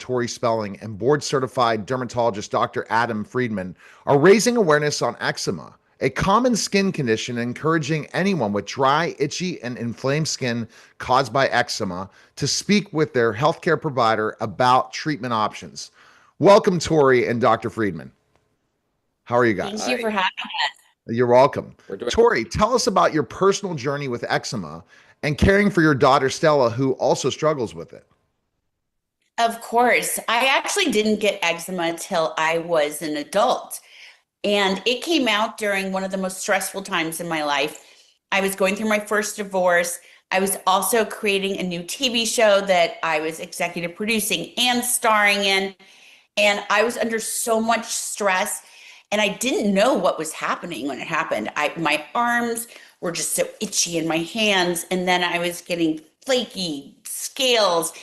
Tori Spelling and board-certified dermatologist Dr. Adam Friedman are raising awareness on eczema, a common skin condition, encouraging anyone with dry, itchy, and inflamed skin caused by eczema to speak with their healthcare provider about treatment options. Welcome, Tori and Dr. Friedman. How are you guys? Thank you for having us. You're welcome. We're doing Tori, tell us about your personal journey with eczema and caring for your daughter Stella, who also struggles with it. Of course, I actually didn't get eczema till I was an adult. And it came out during one of the most stressful times in my life. I was going through my first divorce. I was also creating a new TV show that I was executive producing and starring in. And I was under so much stress. And I didn't know what was happening when it happened. My arms were just so itchy in my hands. And then I was getting flaky scales.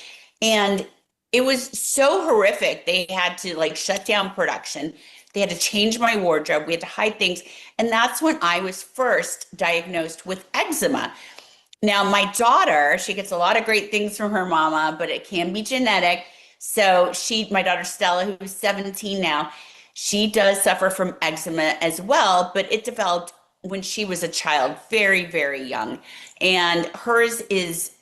And it was so horrific. They had to shut down production. They had to change my wardrobe. We had to hide things. And that's when I was first diagnosed with eczema. Now, my daughter, she gets a lot of great things from her mama, but it can be genetic. So my daughter Stella, who's 17 now, she does suffer from eczema as well, but it developed when she was a child, very, very young. And hers is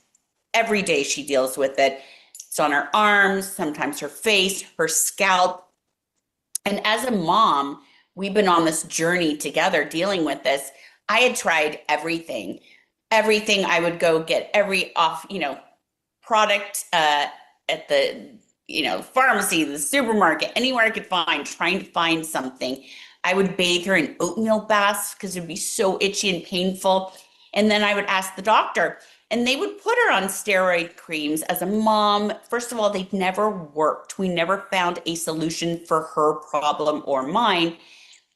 every day she deals with it. It's on her arms, sometimes her face, her scalp. And as a mom, we've been on this journey together dealing with this. I had tried everything. I would go get every product at the pharmacy, the supermarket, anywhere I could find, trying to find something. I would bathe her in oatmeal baths because it would be so itchy and painful. And then I would ask the doctor, and they would put her on steroid creams. As a mom, first of all, they've never worked. We never found a solution for her problem or mine.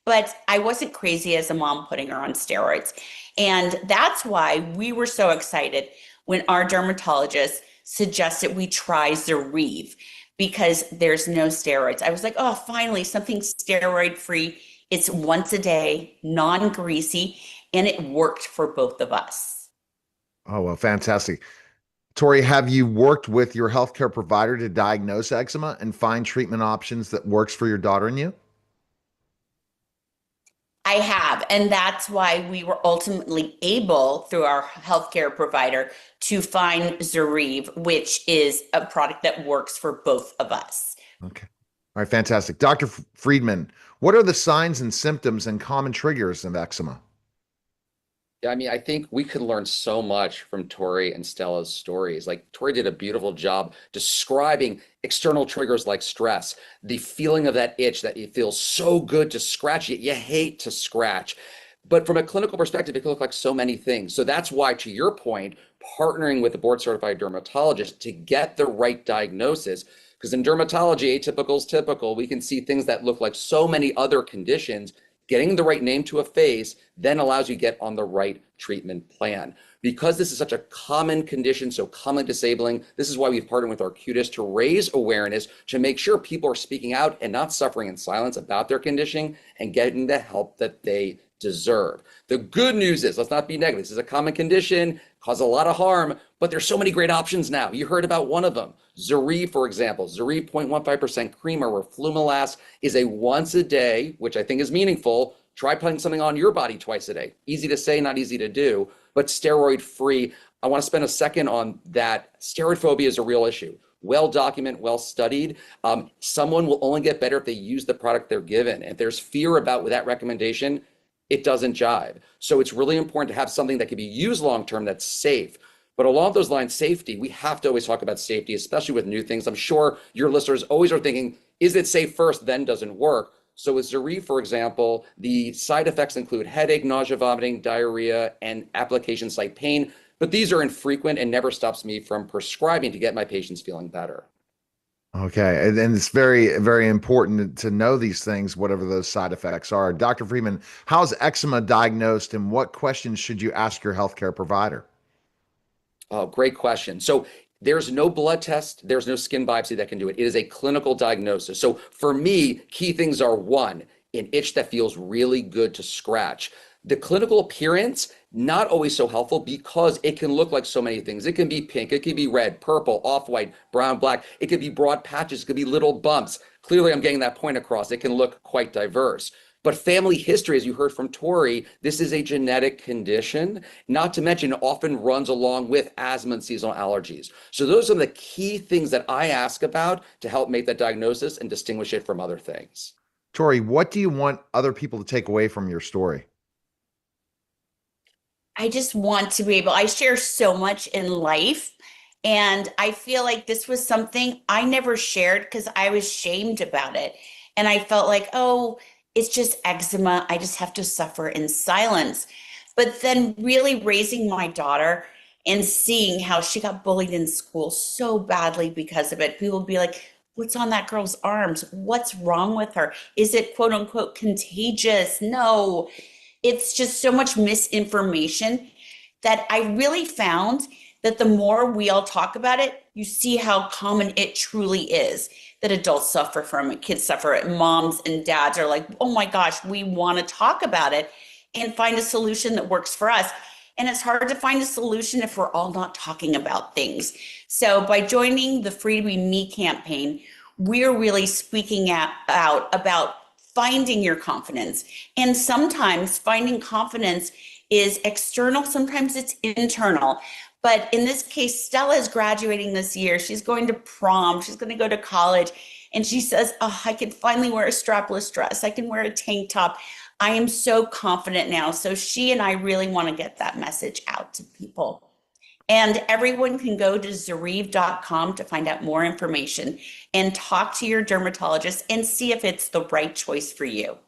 But I wasn't crazy as a mom putting her on steroids. And that's why we were so excited when our dermatologist suggested we try Zoryve, because there's no steroids. I was like, oh, finally, something steroid-free. It's once a day, non-greasy, and it worked for both of us. Oh, well, fantastic. Tori, have you worked with your healthcare provider to diagnose eczema and find treatment options that works for your daughter and you? I have, and that's why we were ultimately able, through our healthcare provider, to find Zoryve, which is a product that works for both of us. Okay. All right, fantastic. Dr. Friedman, what are the signs and symptoms and common triggers of eczema? Yeah, I think we could learn so much from Tori and Stella's stories. Tori did a beautiful job describing external triggers like stress, the feeling of that itch that it feels so good to scratch it. You hate to scratch. But from a clinical perspective, it can look like so many things. So that's why, to your point, partnering with a board-certified dermatologist to get the right diagnosis, because in dermatology, atypical is typical. We can see things that look like so many other conditions. Getting the right name to a face then allows you to get on the right treatment plan. Because this is such a common condition, so commonly disabling, this is why we've partnered with Arcutis to raise awareness, to make sure people are speaking out and not suffering in silence about their condition and getting the help that they deserve. The good news is, let's not be negative. This is a common condition, causes a lot of harm, but there's so many great options now. You heard about one of them. Zoryve, for example, Zoryve 0.15% cream or roflumilast is a once a day, which I think is meaningful. Try putting something on your body twice a day. Easy to say, not easy to do, but steroid free. I want to spend a second on that. Steroid phobia is a real issue. Well documented, well studied. Someone will only get better if they use the product they're given. If there's fear about that recommendation, it doesn't jive. So it's really important to have something that can be used long-term that's safe. But along those lines, safety, we have to always talk about safety, especially with new things. I'm sure your listeners always are thinking, is it safe first, then doesn't work? So with Zoryve, for example, the side effects include headache, nausea, vomiting, diarrhea, and application site pain. But these are infrequent and never stops me from prescribing to get my patients feeling better. Okay. And it's very, very important to know these things, whatever those side effects are. Dr. Friedman, how's eczema diagnosed and what questions should you ask your healthcare provider? Oh, great question. So there's no blood test, there's no skin biopsy that can do it. It is a clinical diagnosis. So for me, key things are: one, an itch that feels really good to scratch. The clinical appearance not always so helpful because it can look like so many things. It can be pink, it can be red, purple, off-white, brown, black. It could be broad patches, it could be little bumps. Clearly, I'm getting that point across. It can look quite diverse. But family history, as you heard from Tori, this is a genetic condition, not to mention it often runs along with asthma and seasonal allergies. So those are the key things that I ask about to help make that diagnosis and distinguish it from other things. Tori, what do you want other people to take away from your story? I just want to be able, I share so much in life. And I feel like this was something I never shared because I was shamed about it. And I felt like, oh, it's just eczema. I just have to suffer in silence. But then really raising my daughter and seeing how she got bullied in school so badly because of it, people would be like, what's on that girl's arms? What's wrong with her? Is it quote unquote contagious? No, it's just so much misinformation that I really found that the more we all talk about it, you see how common it truly is, that adults suffer from it, kids suffer it, moms and dads are like, oh my gosh, we want to talk about it and find a solution that works for us. And it's hard to find a solution if we're all not talking about things. So by joining the Free to Be Me campaign, we're really speaking out about finding your confidence. And sometimes finding confidence is external, sometimes it's internal. But in this case, Stella is graduating this year. She's going to prom. She's going to go to college. And she says, oh, I can finally wear a strapless dress. I can wear a tank top. I am so confident now. So she and I really want to get that message out to people. And everyone can go to Zoryve.com to find out more information and talk to your dermatologist and see if it's the right choice for you.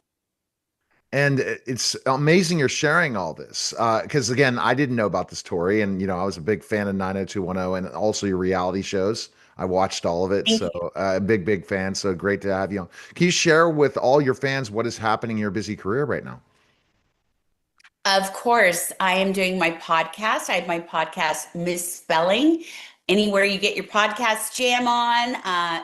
And it's amazing you're sharing all this because, again, I didn't know about this, Tori. And, I was a big fan of 90210 and also your reality shows. I watched all of it. Thank So you. big, big fan. So great to have you on. Can you share with all your fans what is happening in your busy career right now? Of course, I am doing my podcast. I have my podcast, Misspelling. Anywhere you get your podcast, jam on,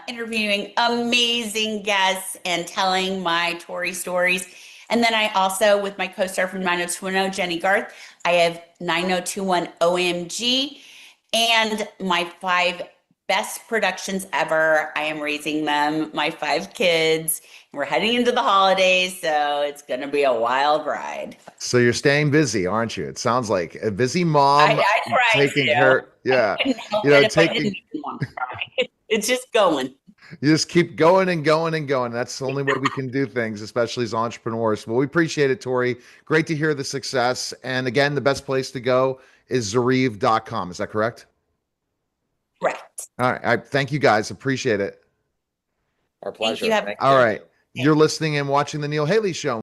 interviewing amazing guests and telling my Tory stories. And then I also, with my co-star from 90210, Jenny Garth, I have 9021 OMG and my 5 best productions ever. I am raising them, my 5 kids. We're heading into the holidays, so it's going to be a wild ride. So you're staying busy, aren't you? It sounds like a busy I, mom I try taking to. care. Yeah. Couldn't help it if I Taking, didn't even want to try. It's just going. you just keep going and going and going. That's the only way we can do things, especially as entrepreneurs. Well, we appreciate it, Tori. Great to hear the success. And again, the best place to go is Zoryve.com. Is that correct? Correct. All right. Thank you guys. Appreciate it. Our Thank pleasure. you. Have Thank All you. right. You're listening and watching The Neil Haley Show.